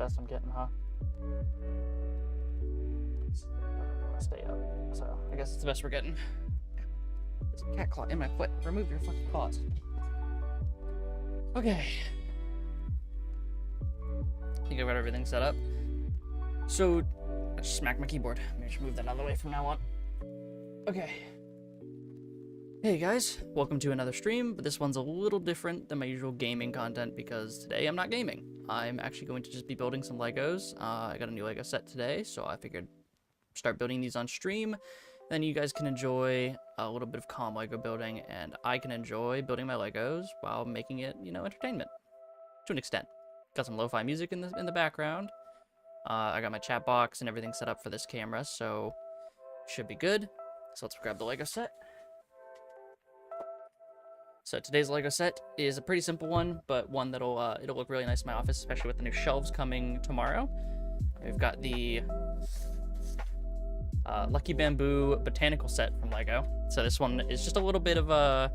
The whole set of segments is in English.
best I'm getting, huh? Stay up. So I guess it's the best we're getting. There's a cat claw in my foot. Remove your fucking claws. Okay. I think I've got everything set up. So I just smacked my keyboard. Maybe just move that out of the way from now on. Okay. Hey guys, welcome to another stream, but this one's a little different than my usual gaming content because today I'm not gaming. I'm actually going to just be building some Legos. I got a new Lego set today, so I figured start building these on stream. Then you guys can enjoy a little bit of calm Lego building, and I can enjoy building my Legos while making it, you know, entertainment to an extent. Got some lo-fi music in the background. I got my chat box and everything set up for this camera, so should be good. So let's grab the Lego set. So today's Lego set is a pretty simple one, but one that'll it'll look really nice in my office, especially with the new shelves coming tomorrow. We've got the Lucky Bamboo Botanical set from Lego. So this one is just a little bit of a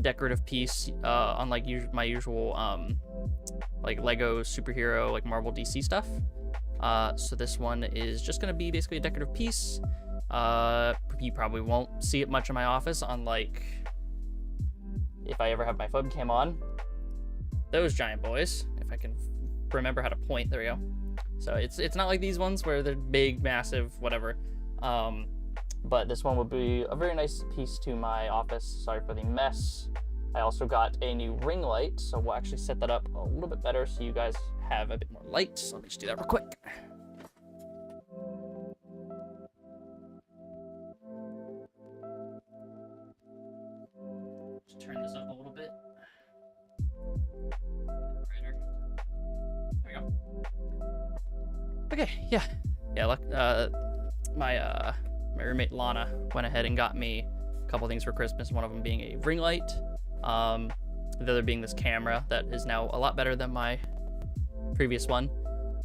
decorative piece, unlike my usual like Lego superhero, like Marvel DC stuff. So this one is just gonna be basically a decorative piece. You probably won't see it much in my office, unlike if I ever have my webcam on. Those giant boys, if I can remember how to point, there we go. So it's not like these ones where they're big, massive, whatever. But this one would be a very nice piece to my office. Sorry for the mess. I also got a new ring light, so we'll actually set that up a little bit better so you guys have a bit more light. So let me just do that real quick. Just turn this up a little bit. Brighter. There we go. Okay, yeah. Look, my roommate Lana went ahead and got me a couple things for Christmas, one of them being a ring light, the other being this camera that is now a lot better than my previous one,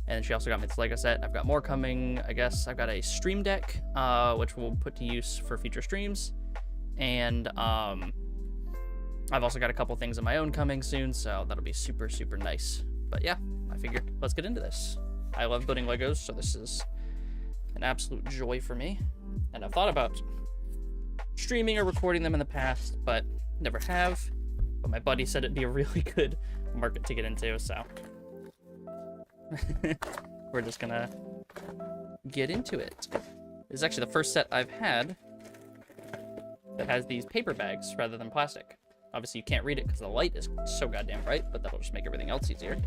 and she also got me this Lego set. I've got more coming, I guess. I've got a stream deck, which we'll put to use for future streams, and I've also got a couple things of my own coming soon, so that'll be super, super nice. But yeah, I figured let's get into this. I love building Legos, so this is an absolute joy for me. And I've thought about streaming or recording them in the past, but never have. But my buddy said it'd be a really good market to get into, so we're just gonna get into it. This is actually the first set I've had that has these paper bags rather than plastic. Obviously you can't read it because the light is so goddamn bright, but that'll just make everything else easier.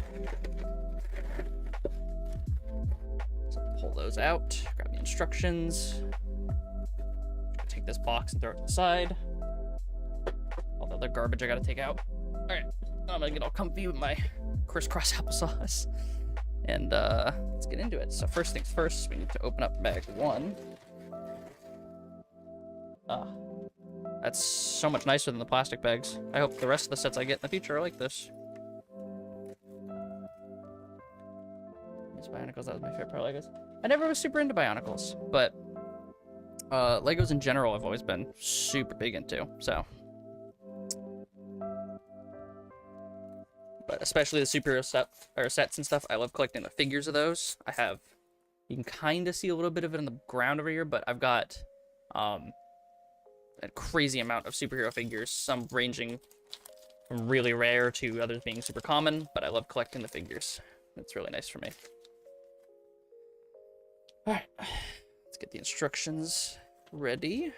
So pull those out, grab the instructions. Take this box and throw it to the side. All the other garbage I gotta take out. Alright, I'm gonna get all comfy with my crisscross applesauce. And let's get into it. So first things first, we need to open up bag one. That's so much nicer than the plastic bags. I hope the rest of the sets I get in the future are like this. These Bionicles, that was my favorite part of Legos. I never was super into Bionicles, but Legos in general I've always been super big into, so. But especially the superhero sets and stuff, I love collecting the figures of those. You can kind of see a little bit of it on the ground over here, but I've got a crazy amount of superhero figures, some ranging from really rare to others being super common, but I love collecting the figures. It's really nice for me. Alright, let's get the instructions ready.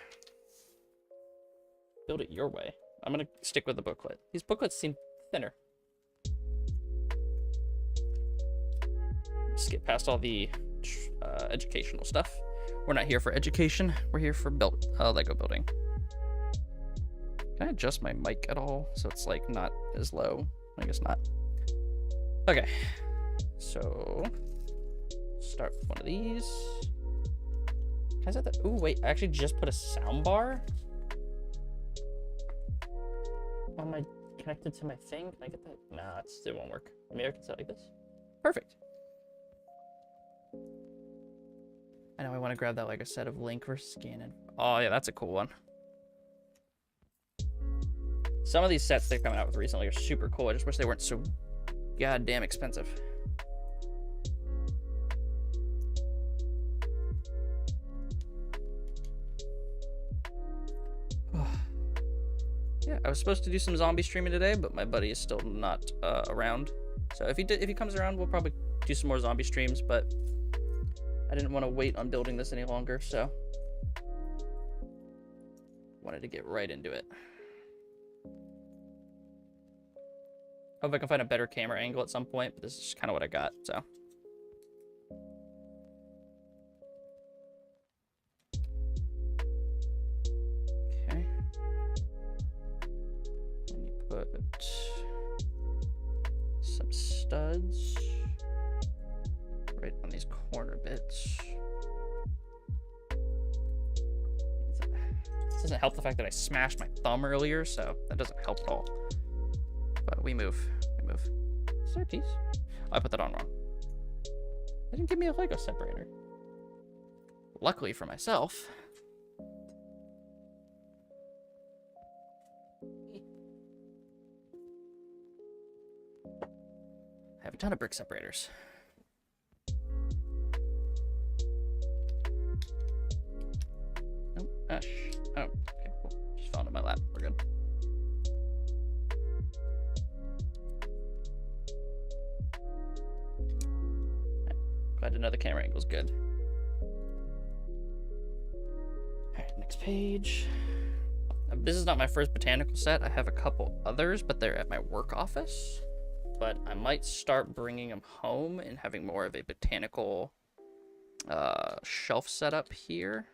Build it your way. I'm gonna stick with the booklet. These booklets seem thinner. Skip past all the educational stuff. We're not here for education, we're here for Lego building. Can I adjust my mic at all so it's like not as low? I guess not. Okay, so start with one of these. Can I set that? Ooh, wait, I actually just put a sound bar on my connected to my thing. Can I get that? Nah, it won't work. Maybe I can set it like this. Perfect. I know I want to grab that like a set of link for scanning. Oh yeah, that's a cool one. Some of these sets they're coming out with recently are super cool. I just wish they weren't so goddamn expensive. yeah, I was supposed to do some zombie streaming today, but my buddy is still not around. So if he comes around, we'll probably do some more zombie streams, but I didn't want to wait on building this any longer, so wanted to get right into it. Hope I can find a better camera angle at some point, but this is kind of what I got, so. Okay. Then you put some studs right on these corner bits. This doesn't help the fact that I smashed my thumb earlier, so that doesn't help at all. But we move. Is there a piece? Oh, I put that on wrong. They didn't give me a Lego separator. Luckily for myself. I have a ton of brick separators. Nope. Oh, okay, cool. Just fell into my lap. We're good. Glad to know the camera angle's good. Alright, next page. This is not my first botanical set. I have a couple others, but they're at my work office. But I might start bringing them home and having more of a botanical shelf setup here.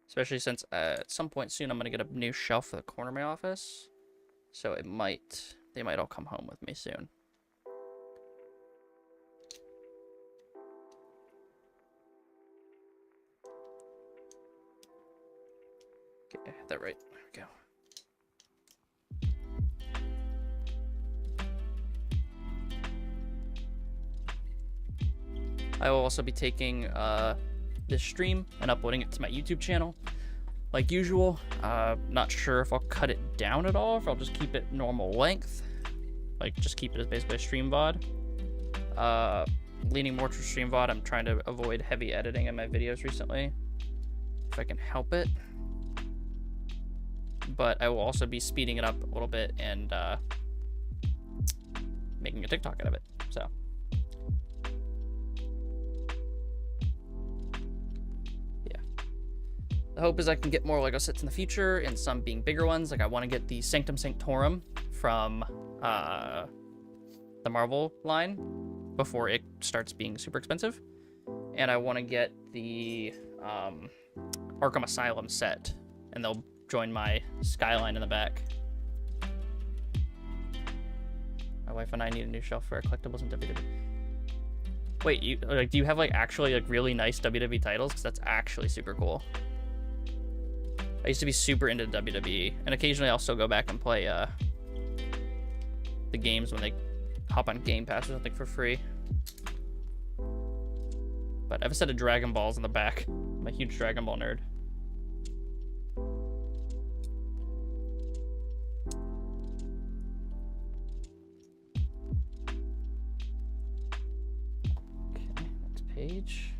Especially since at some point soon I'm going to get a new shelf for the corner of my office. So they might all come home with me soon. Okay, I had that right. There we go. I will also be taking this stream and uploading it to my YouTube channel. Like usual, not sure if I'll cut it down at all, if I'll just keep it normal length. Like, just keep it as basically a stream VOD. Leaning more to stream VOD, I'm trying to avoid heavy editing in my videos recently, if I can help it. But I will also be speeding it up a little bit and making a TikTok out of it, so. The hope is I can get more Lego sets in the future, and some being bigger ones. Like, I want to get the Sanctum Sanctorum from the Marvel line before it starts being super expensive. And I want to get the Arkham Asylum set, and they'll join my skyline in the back. My wife and I need a new shelf for our collectibles in WWE. Wait, do you have like actually like really nice WWE titles? Because that's actually super cool. I used to be super into WWE, and occasionally I'll still go back and play the games when they hop on Game Pass or something for free. But I have a set of Dragon Balls in the back. I'm a huge Dragon Ball nerd. Okay, next page.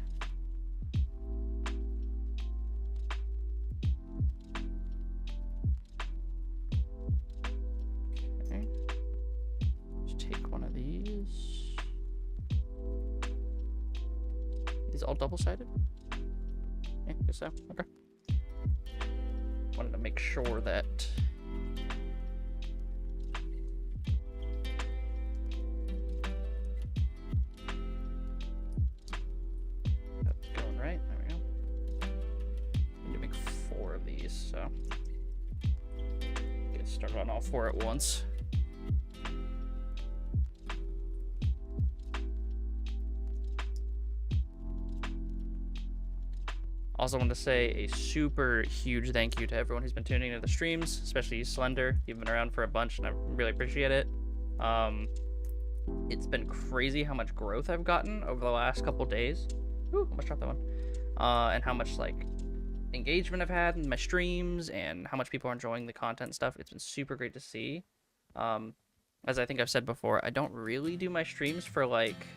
All double-sided? Yeah, I guess so. Okay. Wanted to make sure that that's going right. There we go. Need to make 4 of these, so get started on all 4 at once. Also want to say a super huge thank you to everyone who's been tuning into the streams, especially you, Slender. You've been around for a bunch, and I really appreciate it. It's been crazy how much growth I've gotten over the last couple days. Ooh, almost dropped that one. And how much like engagement I've had in my streams, and how much people are enjoying the content and stuff. It's been super great to see. As I think I've said before, I don't really do my streams for like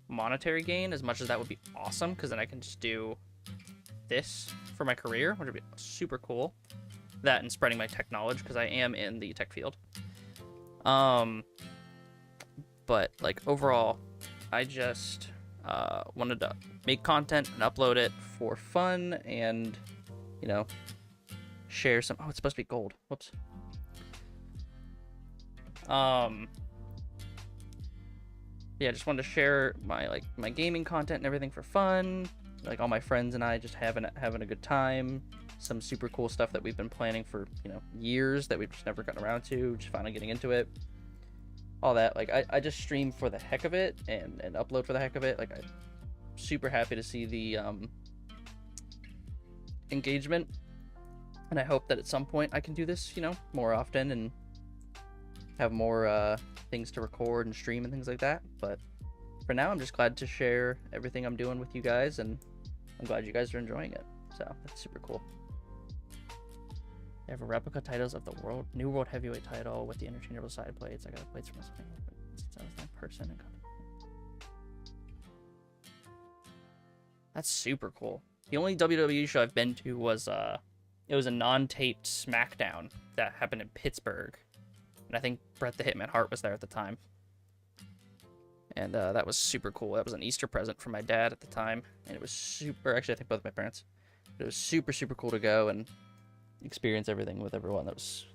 monetary gain as much as that would be awesome, because then I can just do this for my career, which would be super cool. that and spreading my tech knowledge, because I am in the tech field. But like overall, I just wanted to make content and upload it for fun and, you know, share some. Oh, it's supposed to be gold. Whoops. Yeah, I just wanted to share my gaming content and everything for fun. Like all my friends and I just having a good time. Some super cool stuff that we've been planning for, you know, years that we've just never gotten around to. Just finally getting into it. All that. Like I just stream for the heck of it and upload for the heck of it. Like I'm super happy to see the engagement. And I hope that at some point I can do this, you know, more often and have more things to record and stream and things like that. But for now, I'm just glad to share everything I'm doing with you guys, and I'm glad you guys are enjoying it. So that's super cool. They have replica titles of the new world heavyweight title with the interchangeable side plates. I got the plates from this person. That's super cool. The only WWE show I've been to was it was a non-taped SmackDown that happened in Pittsburgh. And I think Bret the Hitman Hart was there at the time. And that was super cool. That was an Easter present from my dad at the time. And it was super... Actually, I think both my parents. But it was super, super cool to go and experience everything with everyone. It was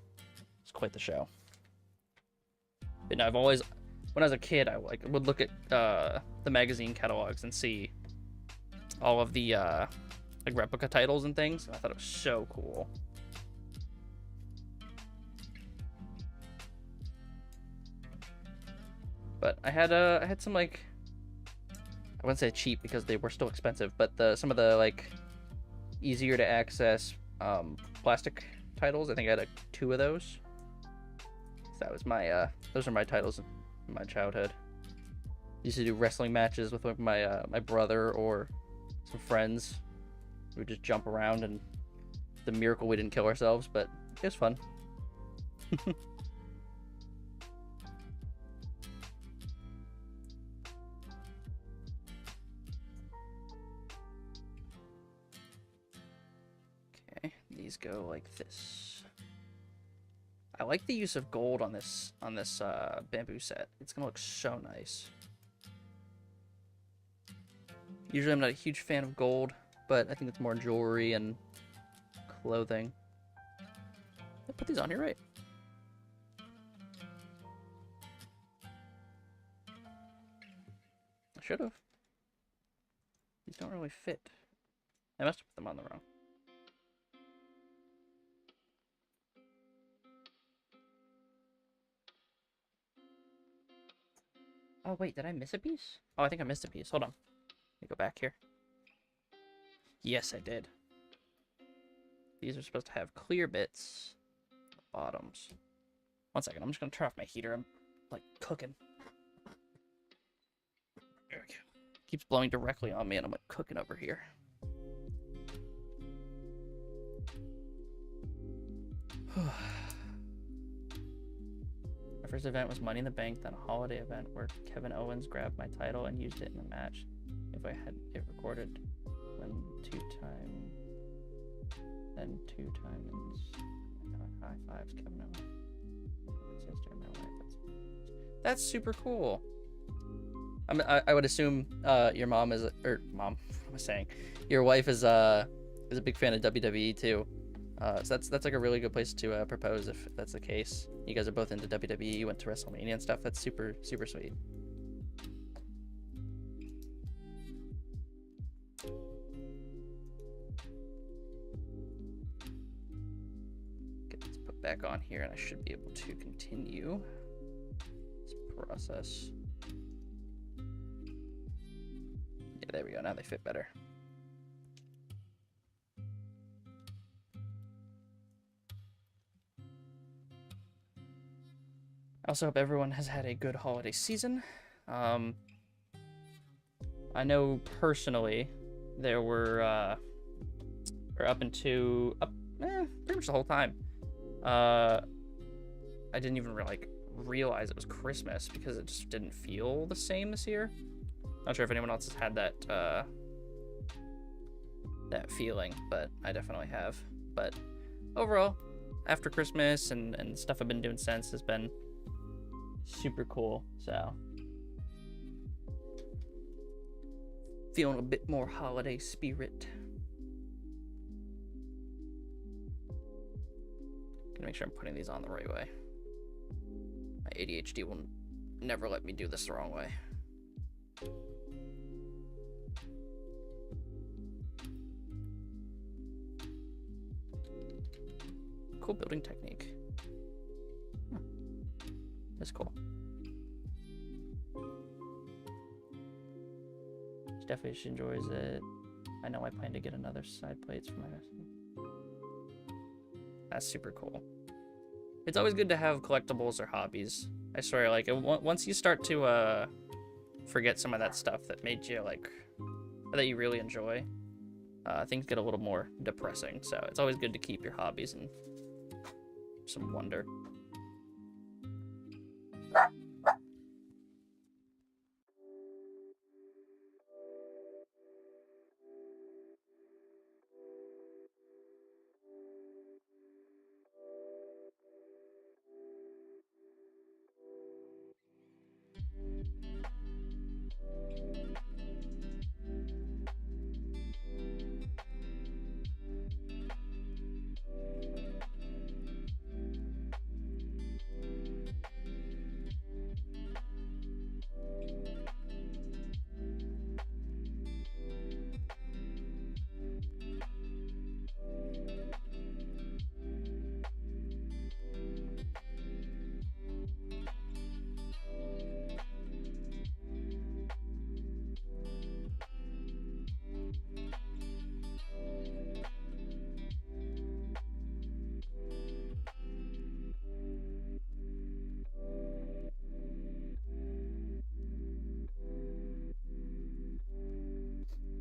quite the show. But no, I've always... When I was a kid, I would look at the magazine catalogs and see all of the like replica titles and things. And I thought it was so cool. But I had some, like, I wouldn't say cheap because they were still expensive, but some of the like easier to access plastic titles. I think I had 2 of those. So that was my those are my titles in my childhood. Used to do wrestling matches with my my brother or some friends. We would just jump around, and it's a miracle we didn't kill ourselves, but it was fun. These go like this. I like the use of gold on this bamboo set. It's gonna look so nice. Usually I'm not a huge fan of gold, but I think it's more jewelry and clothing. I put these on here right. I should have. These don't really fit. I must have put them on the wrong. Oh, wait, did I miss a piece? Oh, I think I missed a piece. Hold on. Let me go back here. Yes, I did. These are supposed to have clear bits. Bottoms. One second, I'm just going to turn off my heater. I'm, like, cooking. There we go. Keeps blowing directly on me, and I'm, like, cooking over here. First event was Money in the Bank, then a holiday event where Kevin Owens grabbed my title and used it in a match. If I had it recorded, then 2 times, then 2 times, high fives, Kevin Owens. Sister, my wife. That's super cool. I would assume your mom is, or mom, what am I saying? Your wife is a big fan of WWE too. So that's like a really good place to propose if that's the case. You guys are both into WWE, you went to WrestleMania and stuff. That's super, super sweet. Get this put back on here, and I should be able to continue this process. Yeah, there we go. Now they fit better. I also hope everyone has had a good holiday season. I know personally there were pretty much the whole time. I didn't even realize it was Christmas because it just didn't feel the same this year. Not sure if anyone else has had that that feeling, but I definitely have. But overall, after Christmas and stuff I've been doing since has been super cool. So feeling a bit more holiday spirit. Gonna make sure I'm putting these on the right way. My ADHD will never let me do this the wrong way. Cool building technique. That's cool. Definitely enjoys it. I know I plan to get another side plates for my recipe. That's super cool. It's always good to have collectibles or hobbies. I swear, like, once you start to forget some of that stuff that made you, like, that you really enjoy, things get a little more depressing. So it's always good to keep your hobbies and some wonder.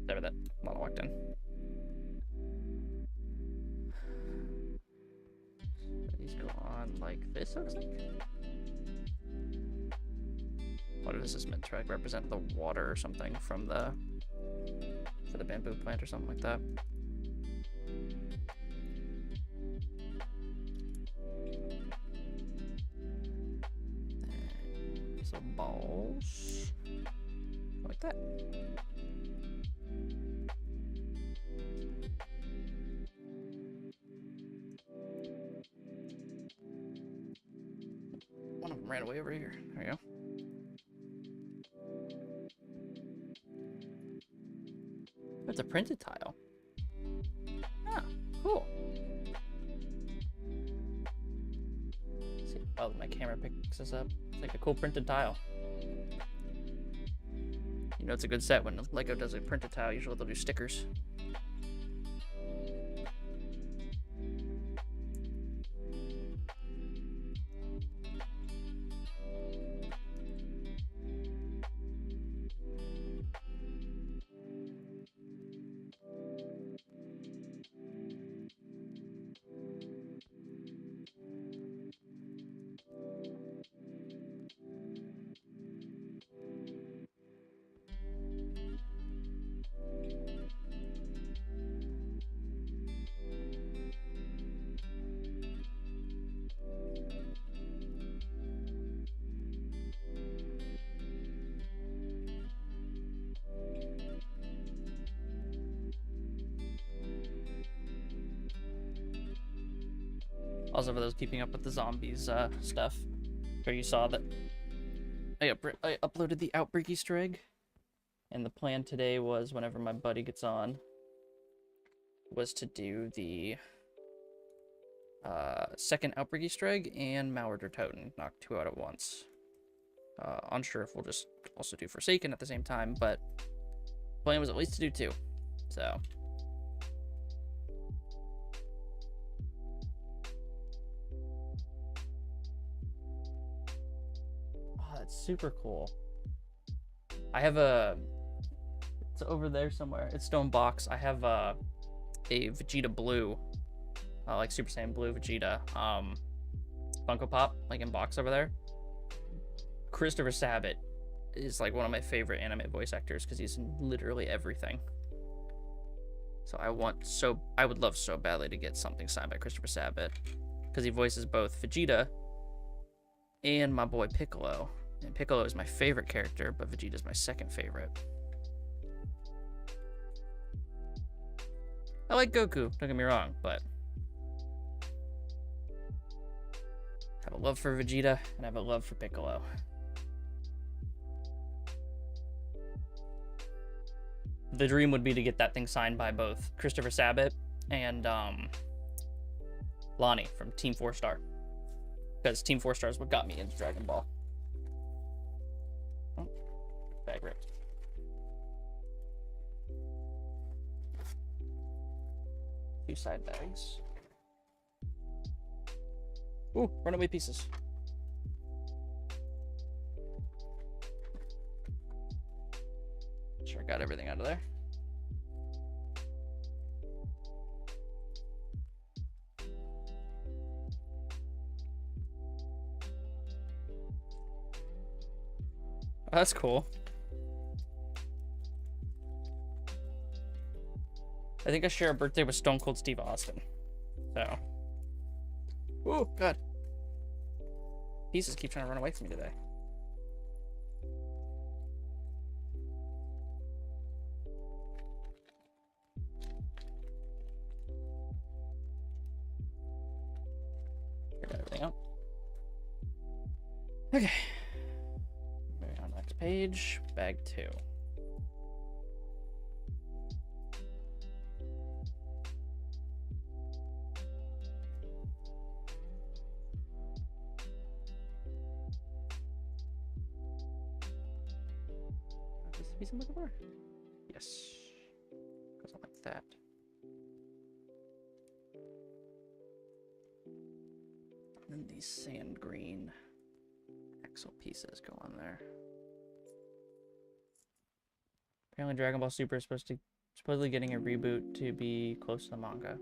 There that Lana walked in. So these go on like this, looks like. What is this meant to represent? The water or something from the for the bamboo plant or something like that. These little balls like that. One of them ran away over here. There we go. It's a printed tile. Ah, cool. Let's see, oh, my camera picks this up. It's like a cool printed tile. You know, it's a good set when Lego does a printed tile. Usually they'll do stickers. Also, for those keeping up with the zombies stuff, where you saw that I uploaded the Outbreak Easter egg, and the plan today was, whenever my buddy gets on, was to do the second Outbreak Easter egg and Mallard or Toten, knock 2 out at once. Unsure if we'll just also do Forsaken at the same time, but the plan was at least to do 2, so... super cool. I have it's over there somewhere. It's stone box. I have a Vegeta Blue, like Super Saiyan Blue Vegeta, Funko Pop, like in box over there. Christopher Sabat is like one of my favorite anime voice actors because he's in literally everything. So I would love so badly to get something signed by Christopher Sabat, because because he voices both Vegeta and my boy Piccolo. And Piccolo is my favorite character, but Vegeta's my second favorite. I like Goku, don't get me wrong, but I have a love for Vegeta and I have a love for Piccolo. The dream would be to get that thing signed by both Christopher Sabat and Lonnie from Team 4 Star. Because Team 4 Star is what got me into Dragon Ball. Oh, bag ripped. Two side bags. Ooh, runaway pieces. Sure, got everything out of there. Oh, that's cool. I think I share a birthday with Stone Cold Steve Austin. So. Oh, God. Pieces keep trying to run away from me today. Got everything out. Okay. Moving on, next page. Bag 2. Piece I'm looking for? Yes. Goes on like that. And then these sand green axle pieces go on there. Apparently Dragon Ball Super is supposedly getting a reboot to be close to the manga.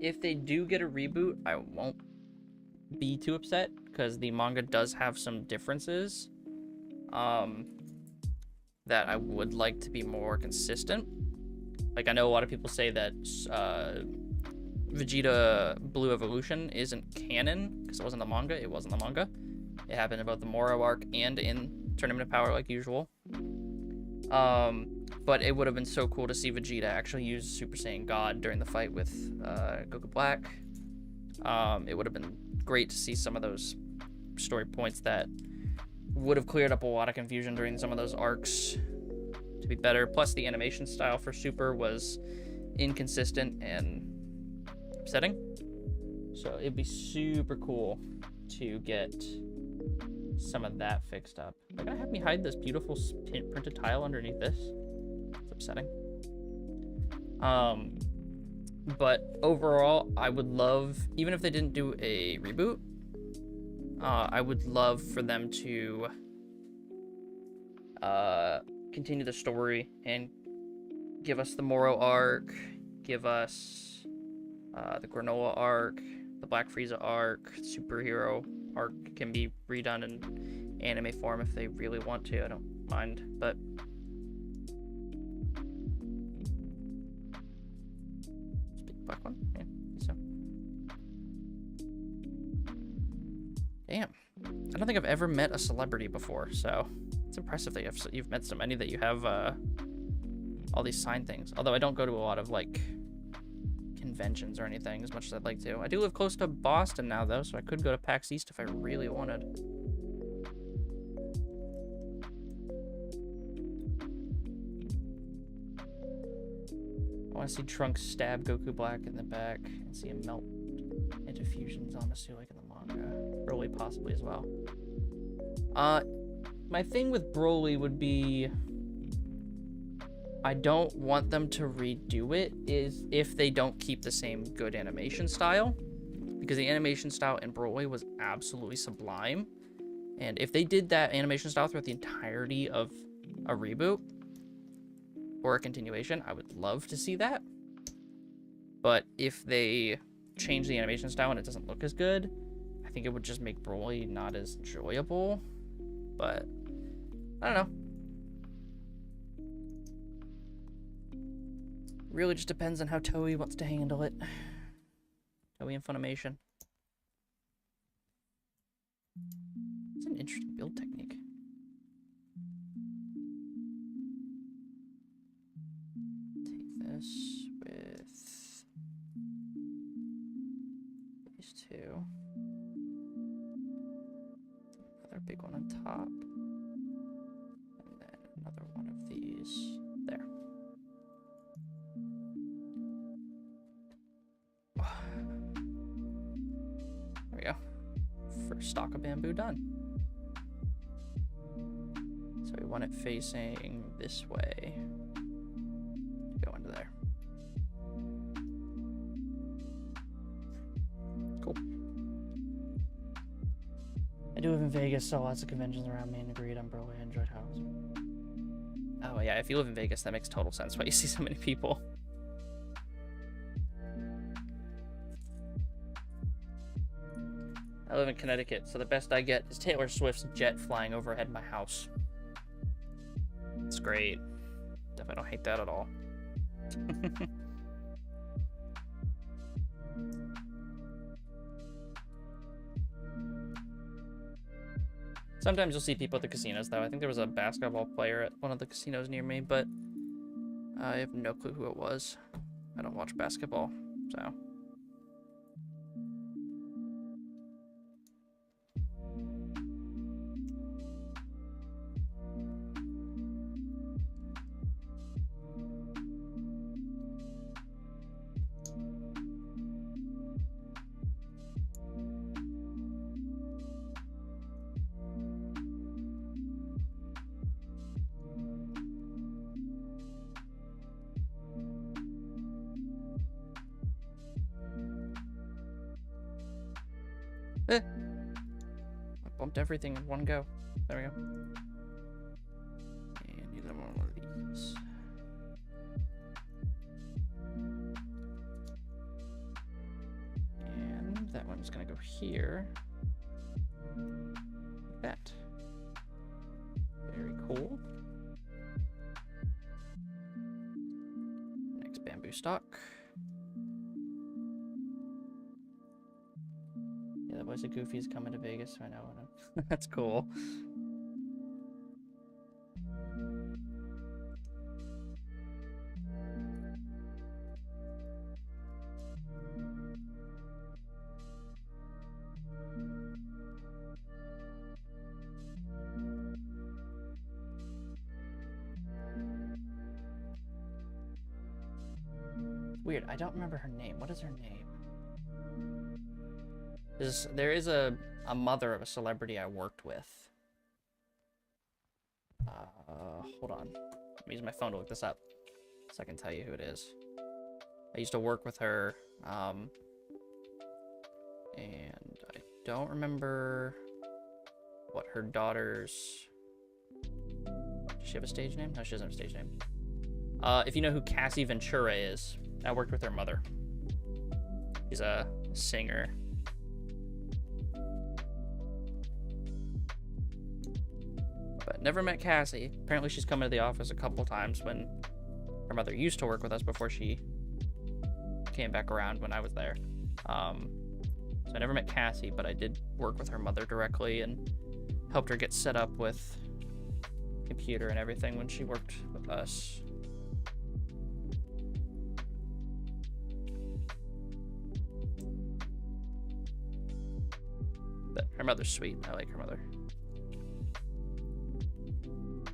If they do get a reboot, I won't be too upset because the manga does have some differences that I would like to be more consistent. Like, I know a lot of people say that Vegeta Blue Evolution isn't canon because it wasn't the manga. It wasn't the manga. It happened in both the Moro arc and in Tournament of Power like usual. But it would have been so cool to see Vegeta actually use Super Saiyan God during the fight with Goku Black. It would have been great to see some of those story points that would have cleared up a lot of confusion during some of those arcs to be better. Plus, the animation style for Super was inconsistent and upsetting. So it'd be super cool to get some of that fixed up. They're gonna have me hide this beautiful printed tile underneath this. It's upsetting. But overall, I would love, even if they didn't do a reboot, I would love for them to continue the story and give us the Moro arc, give us the Granola arc, the Black Frieza arc, superhero arc can be redone in anime form if they really want to. I don't mind, but black one? Yeah, so. Damn. I don't think I've ever met a celebrity before, so it's impressive that you've met so many that you have all these signed things. Although I don't go to a lot of, like, conventions or anything as much as I'd like to. I do live close to Boston now, though, so I could go to PAX East if I really wanted. I want to see Trunks stab Goku Black in the back and see him melt into fusion Zamasu like in the manga. Broly possibly as well. My thing with Broly would be I don't want them to redo it is if they don't keep the same good animation style, because the animation style in Broly was absolutely sublime. And if they did that animation style throughout the entirety of a reboot or a continuation, I would love to see that. But if they change the animation style and it doesn't look as good, I think it would just make Broly not as enjoyable. But I don't know. really just depends on how Toei wants to handle it. Toei and Funimation. It's an interesting build technique. Take this with these two. Another big one on top. And then another one of these there. There we go. First stalk of bamboo done. So we want it facing this way. Go into there. Cool. I do live in Vegas, so lots of conventions around me and agreed on Broadway. I enjoyed how it was. Oh yeah, if you live in Vegas, that makes total sense why you see so many people. I live in Connecticut, so the best I get is Taylor Swift's jet flying overhead my house. It's great. Definitely don't hate that at all. Sometimes you'll see people at the casinos, though. I think there was a basketball player at one of the casinos near me, but I have no clue who it was. I don't watch basketball, so... I bumped everything in one go. There we go. And either one of these. And that one's gonna go here. Like that. Very cool. Next bamboo stalk. Yeah, the voice of Goofy's coming to Vegas, so I know. That's cool. Weird, I don't remember her name. What is her name? There is a mother of a celebrity I worked with. Hold on. I'm using my phone to look this up so I can tell you who it is. I used to work with her, and I don't remember what her daughter's... Does she have a stage name? No, she doesn't have a stage name. If you know who Cassie Ventura is, I worked with her mother. She's a singer. But never met Cassie. Apparently she's come into the office a couple times when her mother used to work with us before she came back around when I was there. So I never met Cassie, but I did work with her mother directly and helped her get set up with computer and everything when she worked with us. But her mother's sweet. I like her mother.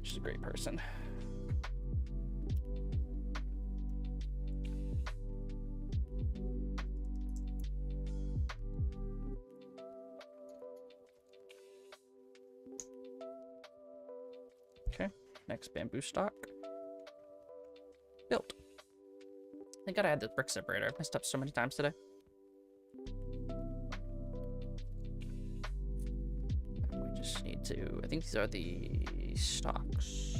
She's a great person. Okay, next bamboo stock. Built. Thank God I had this brick separator. I've messed up so many times today. We just need to... I think these are the stocks.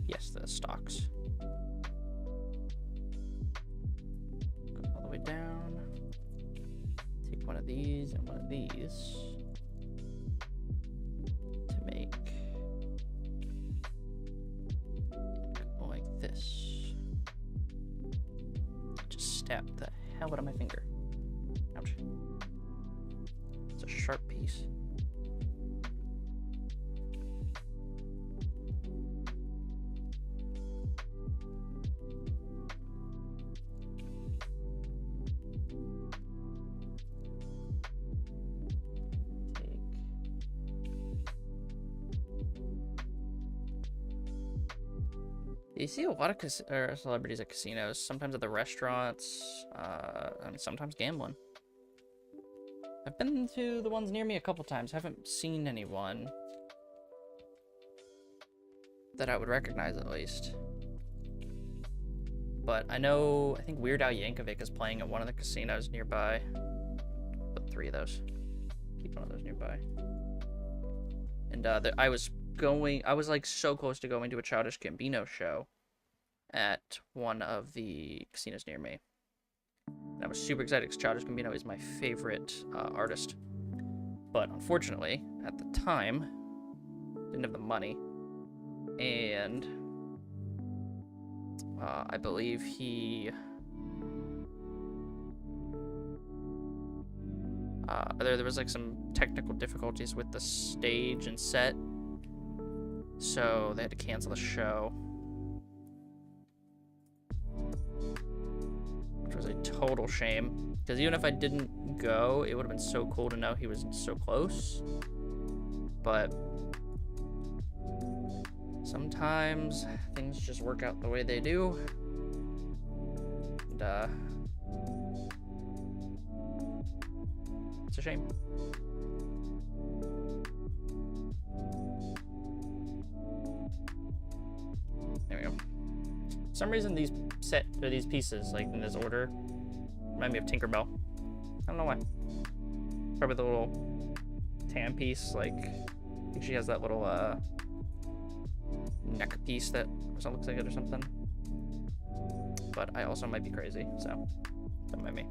Yes, the stocks. Go all the way down. Take one of these and one of these to make like this. stabbed the hell out of my finger. Ouch. It's a sharp piece. You see a lot of celebrities at casinos, sometimes at the restaurants, and sometimes gambling. I've been to the ones near me a couple times. Haven't seen anyone that I would recognize, at least. But I think Weird Al Yankovic is playing at one of the casinos nearby. Put 3 of those. Keep one of those nearby. And I was like so close to going to a Childish Gambino show at one of the casinos near me. And I was super excited because Childish Gambino is my favorite artist. But unfortunately, at the time, didn't have the money. And I believe he... there was like some technical difficulties with the stage and set. So they had to cancel the show. Which was a total shame. Because even if I didn't go, it would have been so cool to know he was so close. But sometimes things just work out the way they do. And it's a shame. There we go. For some reason these pieces, like in this order, remind me of Tinkerbell. I don't know why. Probably the little tan piece, like I think she has that little neck piece that looks like it or something. But I also might be crazy, so don't mind me.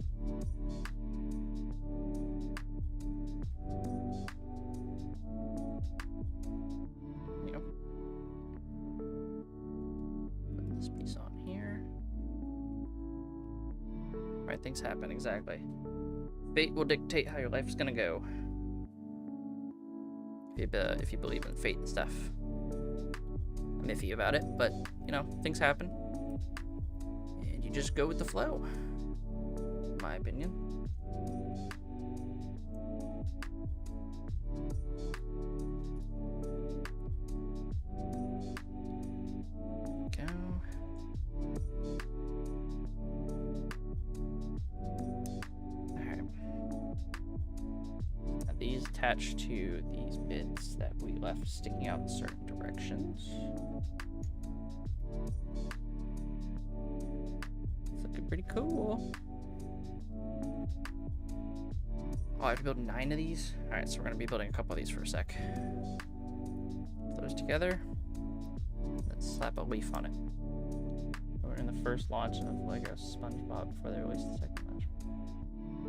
Piece on here. Right, things happen, exactly. Fate will dictate how your life's gonna go. If you believe in fate and stuff. I'm iffy about it, but you know, things happen. And you just go with the flow. In my opinion. Attached to these bits that we left sticking out in certain directions. It's looking pretty cool. Oh, I have to build 9 of these? Alright, so we're going to be building a couple of these for a sec. Put those together. Let's slap a leaf on it. We're in the first launch of Lego SpongeBob before they release the second launch.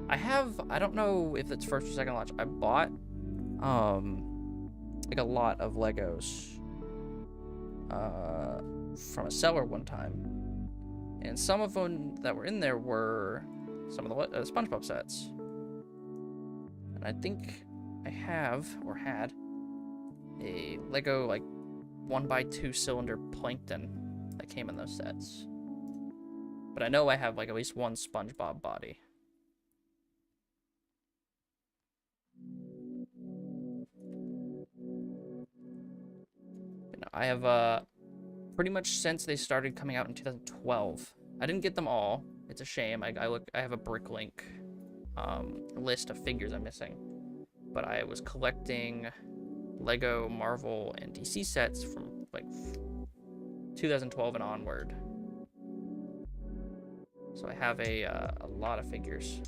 I don't know if it's first or second launch. I bought like a lot of Legos from a seller one time, and some of them that were in there were some of the SpongeBob sets. And I think I have or had a Lego like 1x2 cylinder Plankton that came in those sets. But I know I have like at least one SpongeBob body. I have pretty much since they started coming out in 2012. I didn't get them all. It's a shame. I have a Bricklink list of figures I'm missing. But I was collecting Lego, Marvel, and DC sets from like 2012 and onward. So I have a lot of figures.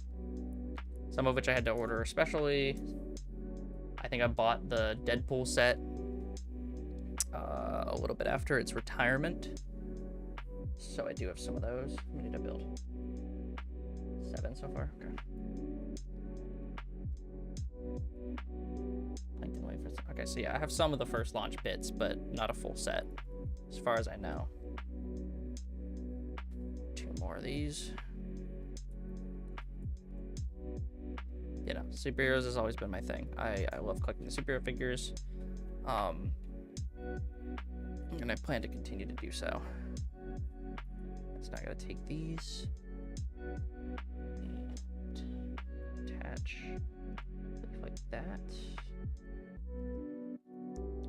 Some of which I had to order especially. I think I bought the Deadpool set a little bit after its retirement. So I do have some of those. How many did I build? 7 so far? Okay. Okay, so yeah, I have some of the first launch bits, but not a full set, as far as I know. 2 more of these. superheroes has always been my thing. I love collecting the superhero figures. And I plan to continue to do so. It's not gonna take these and attach like that.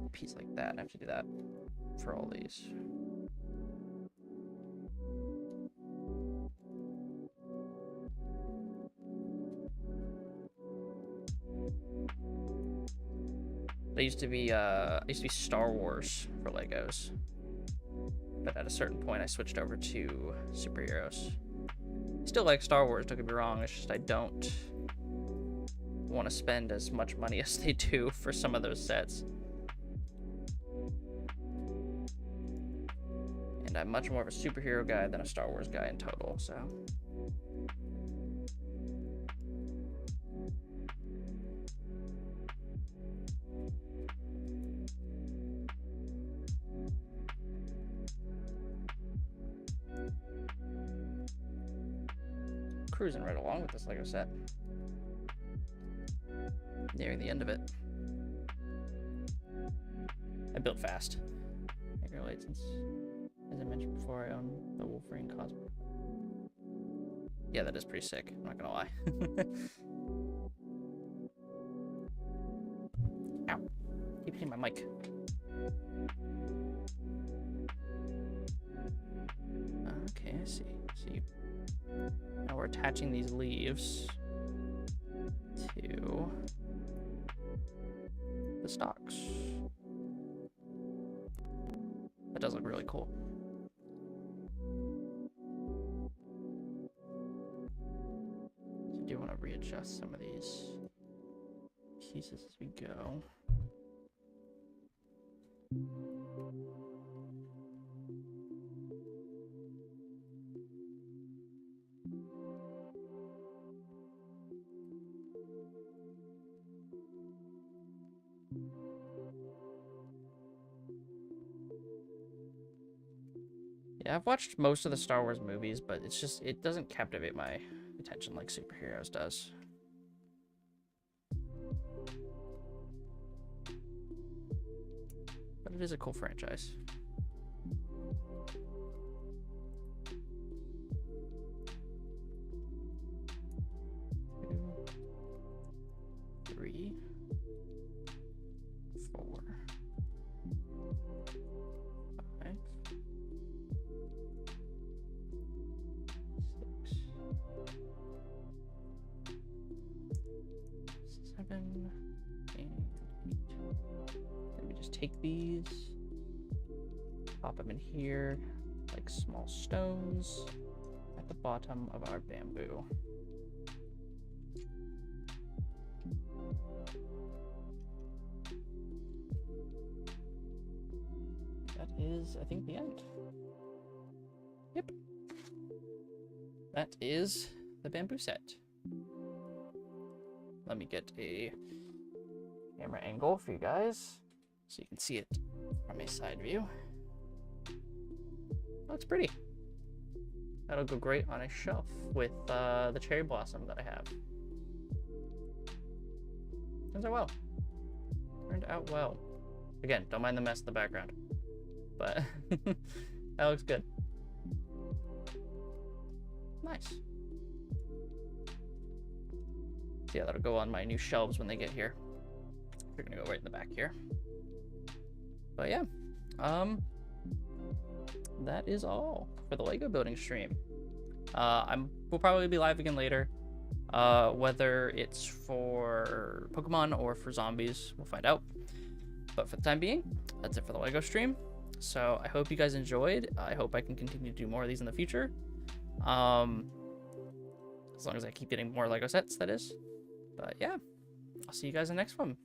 A piece like that. I have to do that for all these. I used to be Star Wars for Legos, but at a certain point I switched over to superheroes. Still like Star Wars, don't get me wrong, it's just I don't want to spend as much money as they do for some of those sets. And I'm much more of a superhero guy than a Star Wars guy in total, so. Cruising right along with this Lego set. Nearing the end of it. I built fast. I can relate since, as I mentioned before, I own the Wolverine cosplay. Yeah, that is pretty sick. I'm not gonna lie. Ow. Keep hitting my mic. Okay, I see. Now we're attaching these leaves to the stalks. That does look really cool. So I do want to readjust some of these pieces as we go. Yeah, I've watched most of the Star Wars movies, but it's just, it doesn't captivate my attention like superheroes does. But it is a cool franchise. Two, 3, 4, 5, 6, 7, and 8. Let me just take these, pop them in here like small stones at the bottom of our bamboo. That is, I think, the end. Yep. That is the bamboo set. Let me get a camera angle for you guys so you can see it from a side view. Looks pretty. That'll go great on a shelf with the cherry blossom that I have. Turns out well. Turned out well. Again, don't mind the mess in the background. But that looks good. Nice. Yeah, that'll go on my new shelves when they get here. They're gonna go right in the back here. But yeah, that is all for the Lego building stream. We'll probably be live again later. Whether it's for Pokemon or for zombies, we'll find out. But for the time being, that's it for the Lego stream. So I hope you guys enjoyed. I hope I can continue to do more of these in the future. As long as I keep getting more Lego sets, that is. But yeah, I'll see you guys in the next one.